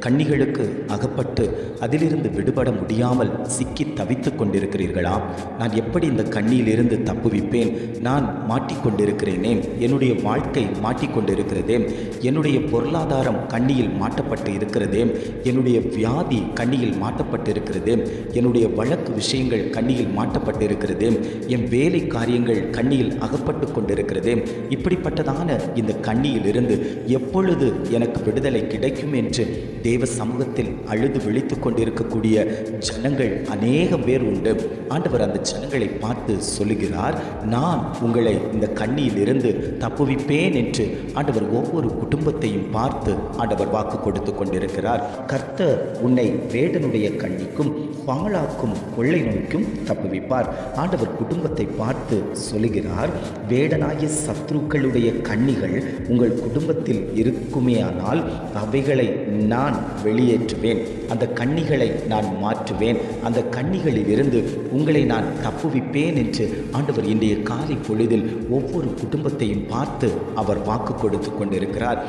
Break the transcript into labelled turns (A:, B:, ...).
A: கண்ணிகளுக்கு அகப்பட்டு அதிலிருந்து விடுபட முடியாமல் சிக்கி தவித்து கொண்டிருக்கிறீர்களா? நான் எப்படி இந்த கண்ணியிலிருந்து தப்புவிப்பேன்? நான் மாட்டிக்கொண்டிருக்கிறேனே, என்னுடைய வாழ்க்கை மாட்டிக்கொண்டிருக்கிறதே, என்னுடைய பொருளாதாரம் கண்ணியில் மாட்டப்பட்டு இருக்கிறதே, என்னுடைய வியாதி கண்ணியில் மாட்டப்பட்டு இருக்கிறதே, என்னுடைய வழக்கு விஷயங்கள் கண்ணியில் மாட்டப்பட்டு இருக்கிறதே, என் வேலை காரியங்கள் கண்ணியில் அகப்பட்டு கொண்டிருக்கிறதே. இப்படிப்பட்டதான இந்த கண்ணியிலிருந்து எப்பொழுது எனக்கு விடுதலை கிடைக்கும் என்று தேவ சமூகத்தில் அழுது விழித்து கொண்டிருக்கக்கூடிய ஜனங்கள் அநேகம் பேர் உண்டு. ஆண்டவர் அந்த ஜனங்களை பார்த்து சொல்லுகிறார், நான் உங்களை இந்த கண்ணியிலிருந்து தப்புவிப்பேன் என்று ஆண்டவர் ஒவ்வொரு குடும்பத்தையும் பார்த்து ஆண்டவர் வாக்கு கொடுத்து கொண்டிருக்கிறார். கர்த்தர் உன்னை வேடனுடைய கண்ணிக்கும் பாழாக்கும் கொள்ளை நோய்க்கும் தப்புவிப்பார். ஆண்டவர் குடும்பத்தை பார்த்து சொல்லுகிறார், வேடனாகிய சத்ருக்களுடைய கண்ணிகள் உங்கள் குடும்பத்தில் இருக்குமேயானால் அவைகளை நான் வெளியேற்றுவேன், அந்த கண்ணிகளை நான் மாற்றுவேன், அந்த கண்ணிகளில் இருந்து உங்களை நான் தப்புவிப்பேன் என்று ஆண்டவர் இன்றைய காலை பொழுதில் ஒவ்வொரு குடும்பத்தையும் பார்த்து அவர் வாக்கு கொடுத்து கொண்டிருக்கிறார்.